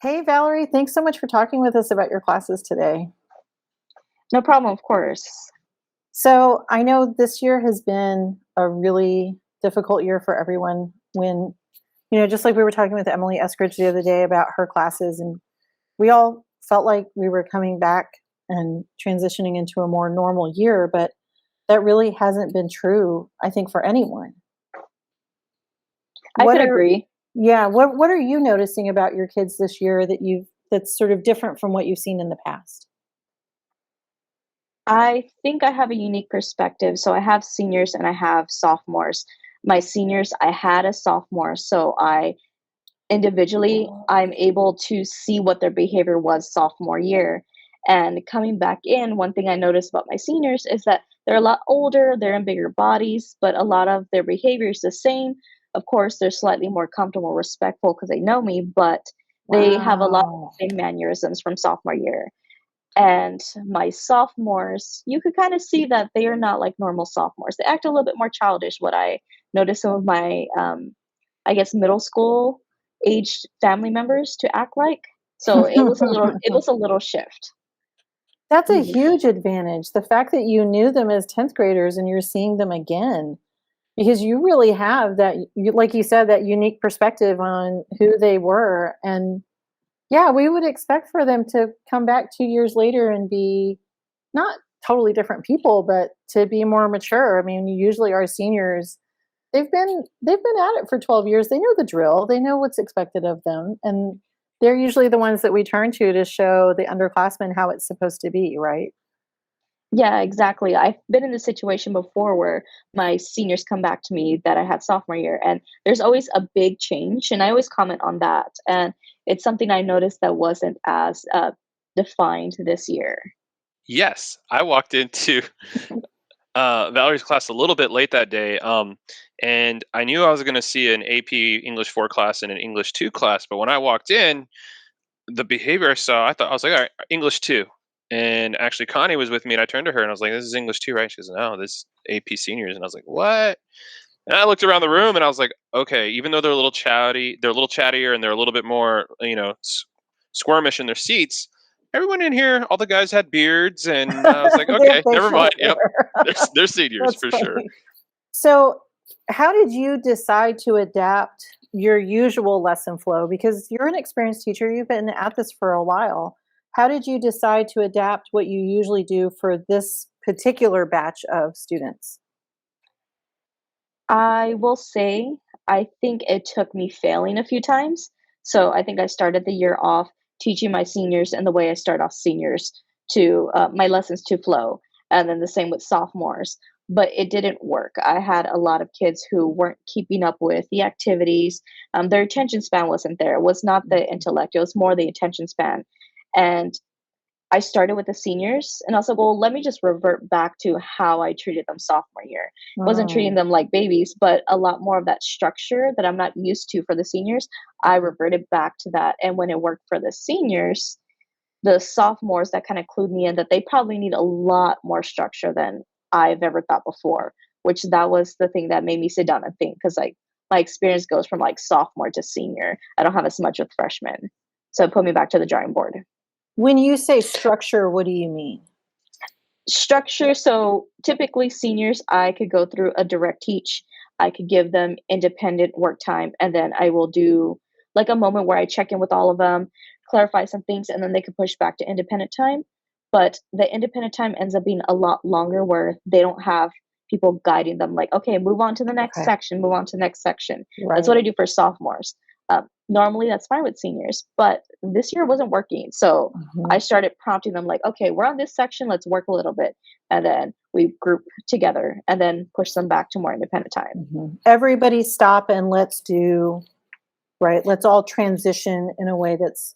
Hey, Valerie, thanks so much for talking with us about your classes today. No problem, of course. So, I know this year has been a really difficult year for everyone just like we were talking with Emily Eskridge the other day about her classes, and we all felt like we were coming back and transitioning into a more normal year, but that really hasn't been true, I think, for anyone. I What could are, agree. yeah, what are you noticing about your kids this year that's sort of different from what you've seen in the past? I think I have a unique perspective. So I have seniors and I have sophomores. My seniors, I had a sophomore, so I individually I'm able to see what their behavior was sophomore year. And coming back in, one thing I noticed about my seniors is that they're a lot older, they're in bigger bodies, but a lot of their behavior is the same. Of course, they're slightly more comfortable, respectful because they know me, but they have a lot of Wow. the same mannerisms from sophomore year. And my sophomores, you could kind of see that they are not like normal sophomores. They act a little bit more childish. What I noticed some of my, I guess, middle school aged family members to act like. So it was a little shift. That's a Mhm. huge advantage. The fact that you knew them as 10th graders and you're seeing them again, because you really have that, like you said, that unique perspective on who they were. And yeah, we would expect for them to come back 2 years later and be not totally different people, but to be more mature. I mean, usually our seniors, they've been at it for 12 years. They know the drill. They know what's expected of them, and they're usually the ones that we turn to show the underclassmen how it's supposed to be, right? Yeah, exactly. I've been in this situation before where my seniors come back to me that I had sophomore year, and there's always a big change. And I always comment on that. And it's something I noticed that wasn't as defined this year. Yes, I walked into Valerie's class a little bit late that day, and I knew I was going to see an AP English 4 class and an English 2 class. But when I walked in, the behavior I saw, I was like, all right, English 2. And actually, Connie was with me, and I turned to her and I was like, "This is English 2, right?" She goes, "No, this is AP seniors." And I was like, "What?" And I looked around the room and I was like, "Okay, even though they're a little chattier, and they're a little bit more, squirmish in their seats. Everyone in here, all the guys had beards, and I was like, They have okay, never facial mind. Yep, hair. they're seniors That's for sure. funny. So, how did you decide to adapt your usual lesson flow? Because you're an experienced teacher, you've been at this for a while. How did you decide to adapt what you usually do for this particular batch of students? I will say, I think it took me failing a few times. So I think I started the year off teaching my seniors in the way I start off seniors to my lessons to flow. And then the same with sophomores. But it didn't work. I had a lot of kids who weren't keeping up with the activities. Their attention span wasn't there. It was not the intellect, it was more the attention span. And I started with the seniors and I was like, well, let me just revert back to how I treated them sophomore year. Wasn't treating Mm, them like babies, but a lot more of that structure that I'm not used to for the seniors. I reverted back to that. And when it worked for the seniors, the sophomores that kind of clued me in that they probably need a lot more structure than I've ever thought before, which that was the thing that made me sit down and think because like my experience goes from like sophomore to senior. I don't have as much with freshmen. So it put me back to the drawing board. when you say structure, what do you mean? Structure, so typically seniors, I could go through a direct teach. I could give them independent work time, and then I will do like a moment where I check in with all of them, clarify some things, and then they could push back to independent time. But the independent time ends up being a lot longer where they don't have people guiding them, like, okay, move on to the next Okay, section, move on to the next section. That's what right. I do for sophomores. Normally, that's fine with seniors, but this year wasn't working. So Mhm. I started prompting them like, okay, we're on this section, let's work a little bit. And then we group together and then push them back to more independent time. Mhm. Everybody stop and let's do, right? Let's all transition in a way that's,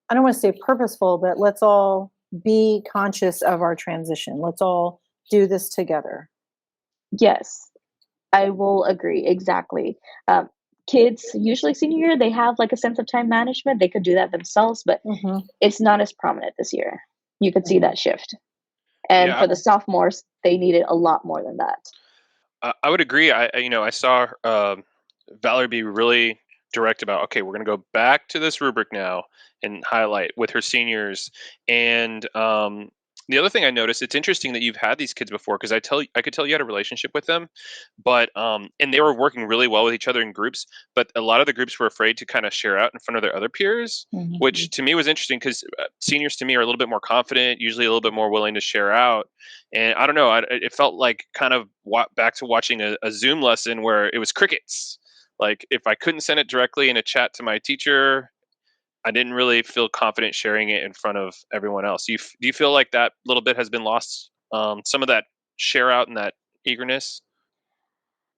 I don't want to say purposeful, but let's all be conscious of our transition. Let's all do this together. Yes, I will agree. Exactly. Um, Kids, usually senior year, they have like a sense of time management. They could do that themselves, but Hmm. it's not as prominent this year. You could see Hmm. that shift. And Yeah, for the sophomores, they needed a lot more than that. I would agree. I saw Valerie be really direct about, okay, we're going to go back to this rubric now and highlight with her seniors. And the other thing I noticed, it's interesting that you've had these kids before, because I could tell you had a relationship with them, but and they were working really well with each other in groups, but a lot of the groups were afraid to kind of share out in front of their other peers, which to me was interesting, because seniors to me are a little bit more confident, usually a little bit more willing to share out. And I don't know, it felt like kind of back to watching a Zoom lesson where it was crickets. Like, if I couldn't send it directly in a chat to my teacher, I didn't really feel confident sharing it in front of everyone else. Do you feel like that little bit has been lost? Some of that share out and that eagerness.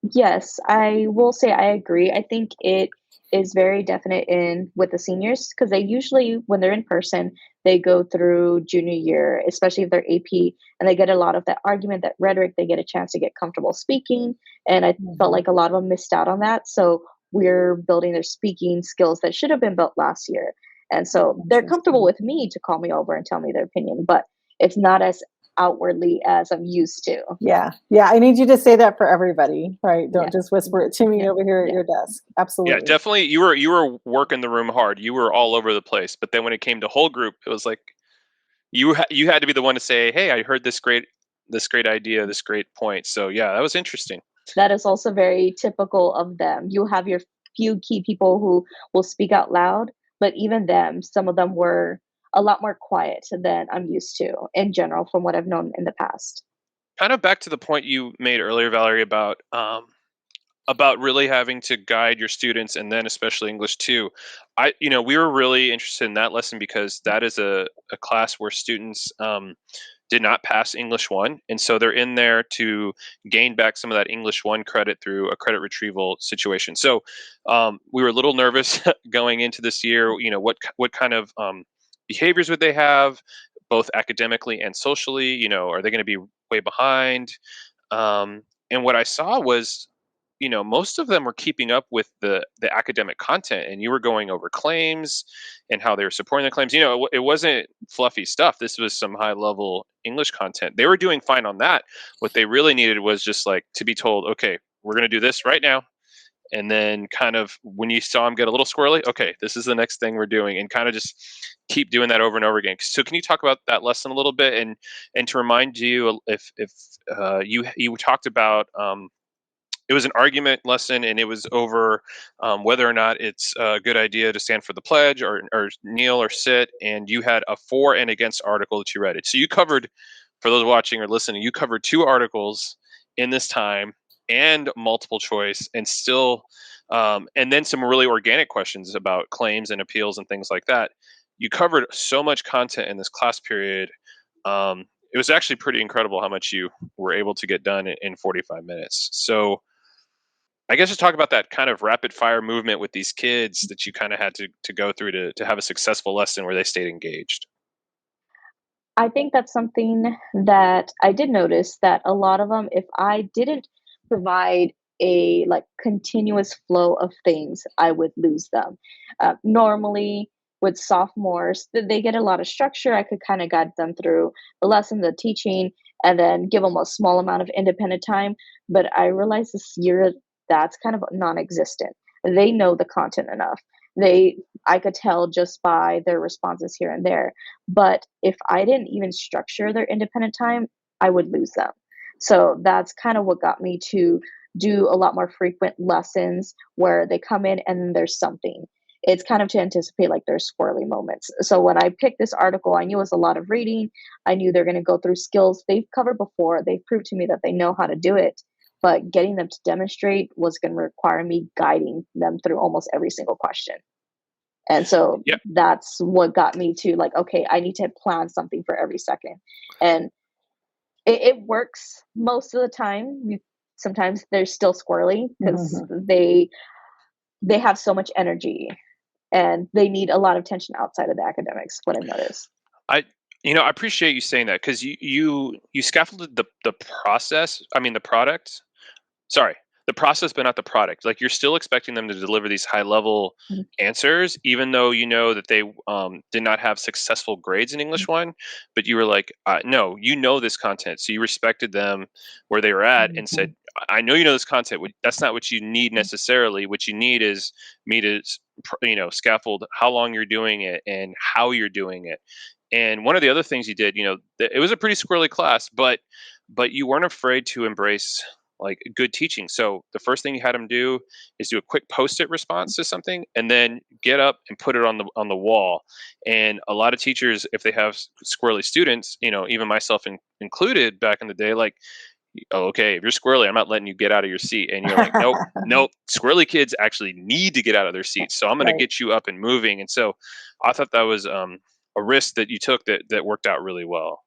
Yes, I will say I agree. I think it is very definite in with the seniors because they usually, when they're in person, they go through junior year, especially if they're AP, and they get a lot of that argument, that rhetoric. They get a chance to get comfortable speaking, and I felt like a lot of them missed out on that. So we're building their speaking skills that should have been built last year, and so they're comfortable with me to call me over and tell me their opinion, but it's not as outwardly as I'm used to. Yeah. Yeah. I need you to say that for everybody, right? Don't Yeah. just whisper it to me over here at Yeah. your desk. Yeah, Absolutely. definitely. You were working the room hard. You were all over the place. But then when it came to whole group, it was like you had to be the one to say, "Hey, I heard this great idea, this great point." So yeah, that was interesting. That is also very typical of them. You have your few key people who will speak out loud, but even them, some of them were a lot more quiet than I'm used to in general from what I've known in the past. Kind of back to the point you made earlier, Valerie, about really having to guide your students, and then especially English 2. We were really interested in that lesson because that is a class where students did not pass English 1, and so they're in there to gain back some of that English 1 credit through a credit retrieval situation. So we were a little nervous going into this year. What kind of behaviors would they have, both academically and socially? Are they going to be way behind? And what I saw was, most of them were keeping up with the academic content, and you were going over claims and how they were supporting the claims. It wasn't fluffy stuff. This was some high level English content. They were doing fine on that. What they really needed was just like to be told, okay, we're going to do this right now. And then kind of when you saw them get a little squirrely, okay, this is the next thing we're doing, and kind of just keep doing that over and over again. So can you talk about that lesson a little bit, and to remind you, if you talked about, it was an argument lesson, and it was over whether or not it's a good idea to stand for the pledge, or kneel or sit, and you had a for and against article that you read it. So you covered, for those watching or listening, you covered two articles in this time, and multiple choice, and still, and then some really organic questions about claims and appeals and things like that. You covered so much content in this class period. It was actually pretty incredible how much you were able to get done in 45 minutes. So I guess just talk about that kind of rapid fire movement with these kids that you kind of had to go through to have a successful lesson where they stayed engaged. I think that's something that I did notice that a lot of them, if I didn't provide a like continuous flow of things, I would lose them. Normally, with sophomores, they get a lot of structure. I could kind of guide them through the lesson, the teaching, and then give them a small amount of independent time. But I realized this year that's kind of non-existent. They know the content enough. I could tell just by their responses here and there, but if I didn't even structure their independent time, I would lose them. So that's kind of what got me to do a lot more frequent lessons where they come in and there's something. It's kind of to anticipate like their squirrely moments. So when I picked this article, I knew it was a lot of reading. I knew they're going to go through skills they've covered before. They've proved to me that they know how to do it. But getting them to demonstrate was going to require me guiding them through almost every single question. And so Yeah. that's what got me to like, okay, I need to plan something for every second. And it works most of the time. Sometimes they're still squirrely because they have so much energy and they need a lot of attention outside of the academics, what I've noticed. I appreciate you saying that, because you scaffolded the process. I mean, the product. Sorry. the process, but not the product. Like, you're still expecting them to deliver these high level Mhm. answers, even though you know that they did not have successful grades in English one. But you were like, no, you know this content, so you respected them where they were at and Mhm. said, I know you know this content. That's not what you need necessarily. What you need is me to, scaffold how long you're doing it and how you're doing it. And one of the other things you did, it was a pretty squirrely class, but you weren't afraid to embrace like good teaching. So the first thing you had them do is do a quick post-it response to something, and then get up and put it on the wall. And a lot of teachers, if they have squirrely students, even myself included back in the day, like, oh, okay, if you're squirrely, I'm not letting you get out of your seat. And you're like, nope, nope. Squirrely kids actually need to get out of their seats, so I'm going to Right. get you up and moving. And so I thought that was a risk that you took that worked out really well.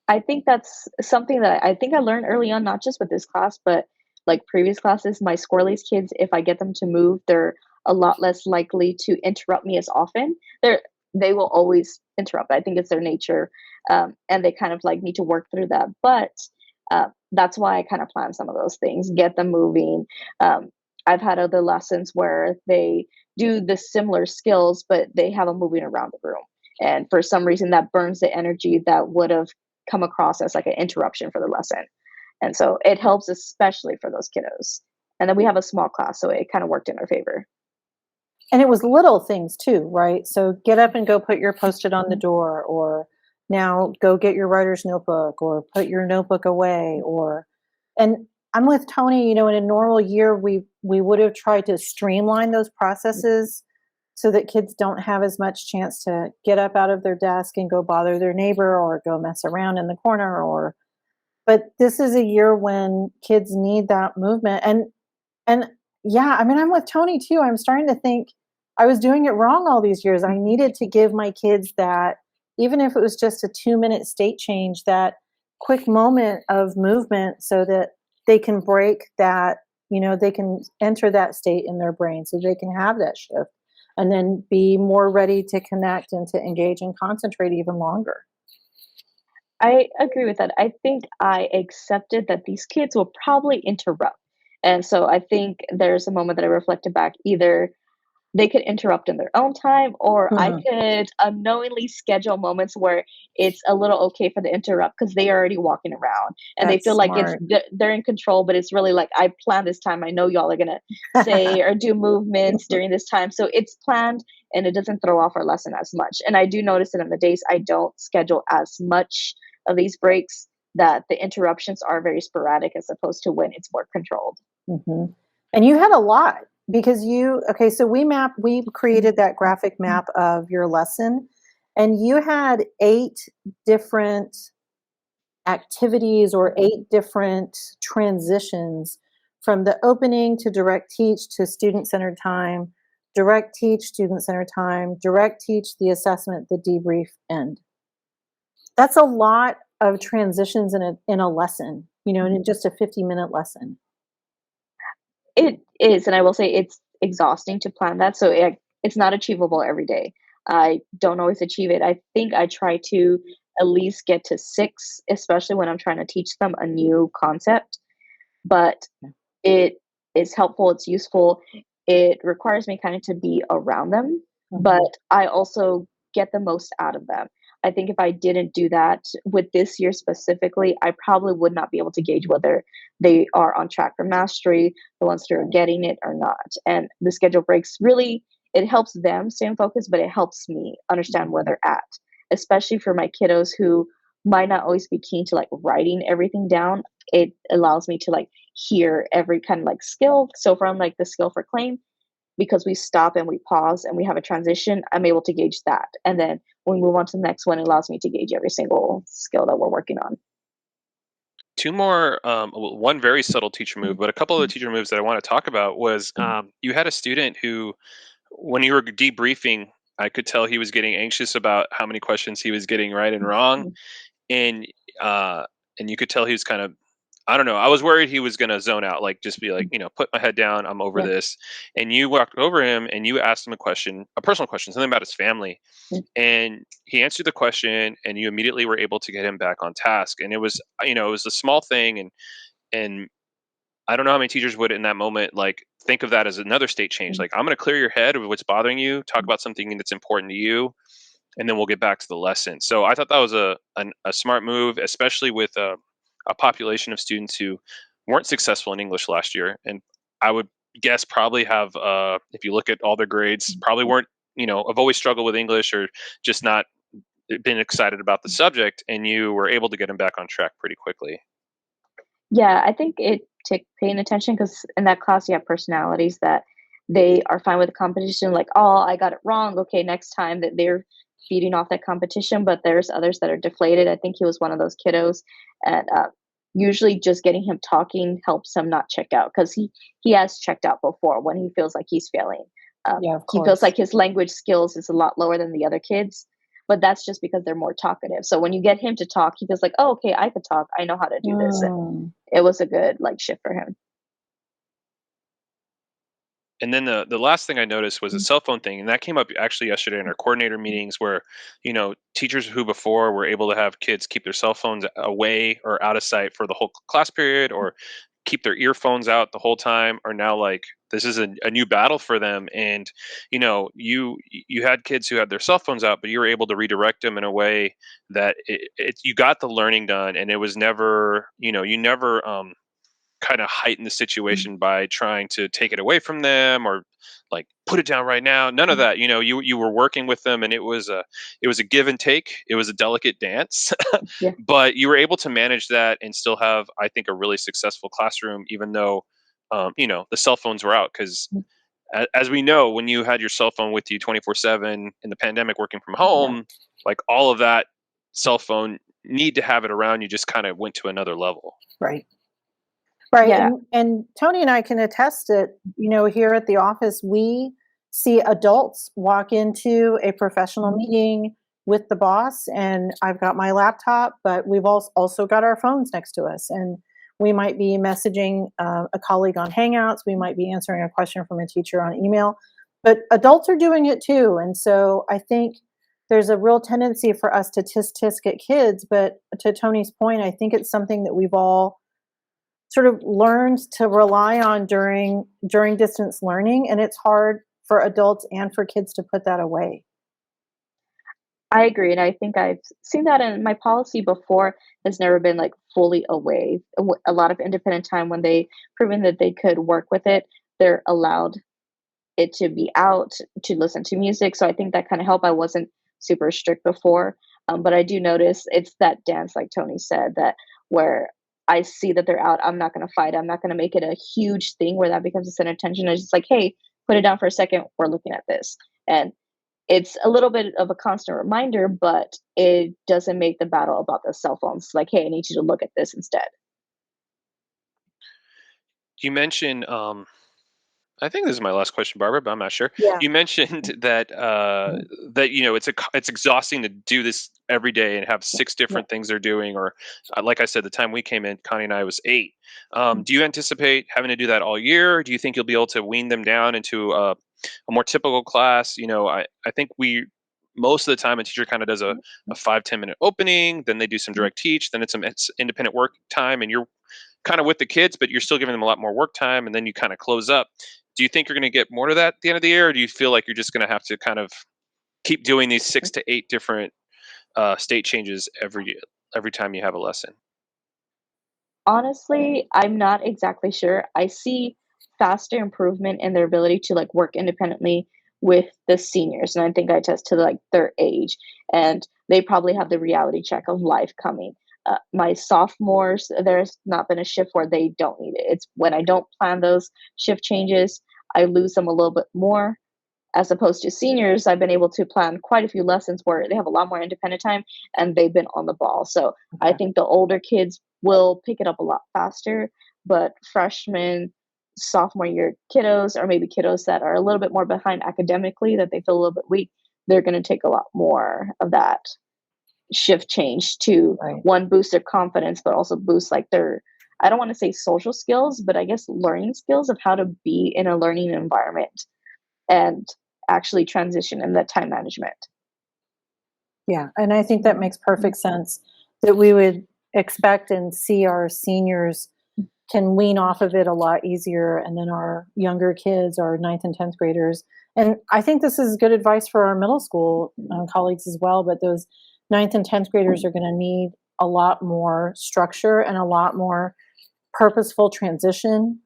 I think that's something that I think I learned early on, not just with this class, but like previous classes. My Squirrelies kids, if I get them to move, they're a lot less likely to interrupt me as often. They will always interrupt. I think it's their nature, and they kind of like need to work through that. But that's why I kind of plan some of those things, get them moving. Um, I've had other lessons where they do the similar skills, but they have them moving around the room. And for some reason, that burns the energy that would have come across as like an interruption for the lesson. And so it helps, especially for those kiddos. And then we have a small class, so it kind of worked in our favor. And it was little things too, right? So get up and go put your Post-it on the Mhm. door, or now go get your writer's notebook, or put your notebook away, or and I'm with Tony, in a normal year we would have tried to streamline those processes so that kids don't have as much chance to get up out of their desk and go bother their neighbor or go mess around in the corner, or but this is a year when kids need that movement. And yeah, I mean, I'm with Tony too. I'm starting to think I was doing it wrong all these years. I needed to give my kids that, even if it was just a 2-minute state change, that quick moment of movement so that they can break that, they can enter that state in their brain so they can have that shift and then be more ready to connect and to engage and concentrate even longer. I agree with that. I think I accepted that these kids will probably interrupt. And so I think there's a moment that I reflected back. Either they could interrupt in their own time, or I Mhm. could unknowingly schedule moments where it's a little okay for the interrupt because they are already walking around and they That's feel like smart. they're in control, but it's really like I planned this time. I know y'all are gonna say or do movements during this time, so it's planned and it doesn't throw off our lesson as much. And I do notice that in the days I don't schedule as much of these breaks, that the interruptions are very sporadic as opposed to when it's more controlled. Mhm. And you had a lot because okay, so we created that graphic map of your lesson, and you had 8 different activities or 8 different transitions from the opening to direct teach to student-centered time, direct teach, student-centered time, direct teach, the assessment, the debrief, end. That's a lot of transitions in a lesson, in just a 50-minute lesson. It is, and I will say it's exhausting to plan that, so it's not achievable every day. I don't always achieve it. I think I try to at least get to 6, especially when I'm trying to teach them a new concept, but it is helpful, it's useful. It requires me kind of to be around them, Mhm. but I also get the most out of them. I think if I didn't do that with this year specifically, I probably would not be able to gauge whether they are on track for mastery, the ones that are getting it or not. And the schedule breaks really, it helps them stay in focus, but it helps me understand where they're at, especially for my kiddos who might not always be keen to like writing everything down. It allows me to like hear every kind of like skill. So from like the skill for claim, because we stop and we pause and we have a transition, I'm able to gauge that. And then when we move on to the next one, it allows me to gauge every single skill that we're working on. Two more, one very subtle teacher move, but a couple of the teacher moves that I want to talk about was you had a student who, when you were debriefing, I could tell he was getting anxious about how many questions he was getting right and wrong, and uh, and you could tell he was kind of, I don't know. I was worried he was gonna zone out, like just be like, put my head down. I'm over Yeah. this. And you walked over him and you asked him a question, a personal question, something about his family, and he answered the question, and you immediately were able to get him back on task. And it was, it was a small thing, and I don't know how many teachers would in that moment like think of that as another state change. Like, I'm going to clear your head of what's bothering you, talk about something that's important to you, and then we'll get back to the lesson. So I thought that was a smart move, especially with a population of students who weren't successful in English last year, and I would guess probably have, if you look at all their grades, probably weren't, have always struggled with English or just not been excited about the subject, and you were able to get them back on track pretty quickly. Yeah, I think it took paying attention because in that class you have personalities that they are fine with the competition, like, oh, I got it wrong. Okay, next time that they're feeding off that competition, but there's others that are deflated. I think he was one of those kiddos, and usually just getting him talking helps him not check out because he has checked out before when he feels like he's failing. Yeah, of He feels course. like his language skills is a lot lower than the other kids, but that's just because they're more talkative. So when you get him to talk, he feels like, oh, okay, I could talk. I know how to do this. Mm, It was a good, like, shift for him. And then the last thing I noticed was a cell phone thing, and that came up actually yesterday in our coordinator meetings, where teachers who before were able to have kids keep their cell phones away or out of sight for the whole class period, or keep their earphones out the whole time, are now like, this is a new battle for them. And you had kids who had their cell phones out, but you were able to redirect them in a way that you got the learning done, and it was never, you never kind of heighten the situation by trying to take it away from them or like put it down right now. None of that. You were working with them, and it was a give and take. It was a delicate dance, Yeah. but you were able to manage that and still have, I think, a really successful classroom, even though the cell phones were out. Because as we know, when you had your cell phone with you 24/7 in the pandemic, working from Yeah. home, like all of that cell phone need to have it around you just kind of went to another level. right. Right. Yeah. And Tony and I can attest it, here at the office, we see adults walk into a professional meeting with the boss, and I've got my laptop, but we've also got our phones next to us. And we might be messaging a colleague on Hangouts. We might be answering a question from a teacher on email, but adults are doing it too. And so I think there's a real tendency for us to tisk at kids. But to Tony's point, I think it's something that we've all sort of learned to rely on during distance learning, and it's hard for adults and for kids to put that away. I agree, and I think I've seen that in my policy before has never been, like, fully away. A lot of independent time when they proven that they could work with it, they're allowed it to be out, to listen to music, so I think that kinda helped. I wasn't super strict before, but I do notice it's that dance, like Tony said, that where I see that they're out, I'm not gonna fight, I'm not gonna make it a huge thing where that becomes a center of attention. It's just like, "Hey, put it down for a second, we're looking at this." And it's a little bit of a constant reminder, but it doesn't make the battle about the cell phones. Like, hey, I need you to look at this instead. You mentioned, I think this is my last question, Barbara, but I'm not sure. Yeah. You mentioned that it's exhausting to do this every day and have six Yeah. different things they're doing. Or, like I said, the time we came in, Connie and I was 8. Do you anticipate having to do that all year? Do you think you'll be able to wean them down into a more typical class? I think most of the time a teacher kind of does a 5-10 minute opening, then they do some direct teach, then it's independent work time, and you're kind of with the kids, but you're still giving them a lot more work time, and then you kind of close up. Do you think you're going to get more to that at the end of the year, or do you feel like you're just going to have to kind of keep doing these 6 to 8 different state changes every time you have a lesson? Honestly, I'm not exactly sure. I see faster improvement in their ability to like work independently with the seniors, and I think I attest to like their age, and they probably have the reality check of life coming. My sophomores, there's not been a shift where they don't need it. It's when I don't plan those shift changes, I lose them a little bit more. As opposed to seniors, I've been able to plan quite a few lessons where they have a lot more independent time and they've been on the ball. So I Okay. think the older kids will pick it up a lot faster, but freshmen, sophomore year kiddos, or maybe kiddos that are a little bit more behind academically, that they feel a little bit weak, they're going to take a lot more of that shift change to Right. one, boost their confidence, but also boost like their, I don't want to say social skills, but I guess learning skills of how to be in a learning environment and actually transition in that time management. Yeah. And I think that makes perfect sense that we would expect and see our seniors can wean off of it a lot easier. And then our younger kids, our 9th and 10th graders. And I think this is good advice for our middle school colleagues as well. But those 9th and 10th graders are going to need a lot more structure and a lot more purposeful transition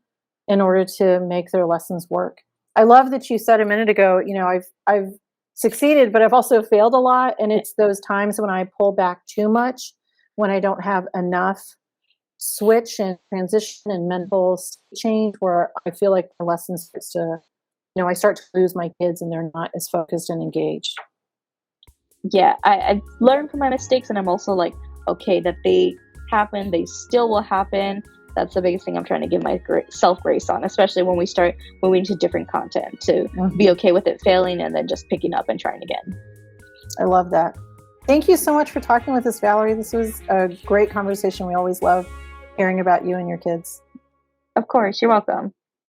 in order to make their lessons work. I love that you said a minute ago, I've succeeded, but I've also failed a lot. And it's those times when I pull back too much, when I don't have enough switch and transition and mental change, where I feel like the lesson starts to, I start to lose my kids and they're not as focused and engaged. Yeah, I've learned from my mistakes, and I'm also like, okay, that they happen, they still will happen. That's the biggest thing I'm trying to give myself grace on, especially when we start moving to different content, to be okay with it failing and then just picking up and trying again. I love that. Thank you so much for talking with us, Valerie. This was a great conversation. We always love hearing about you and your kids. Of course, you're welcome.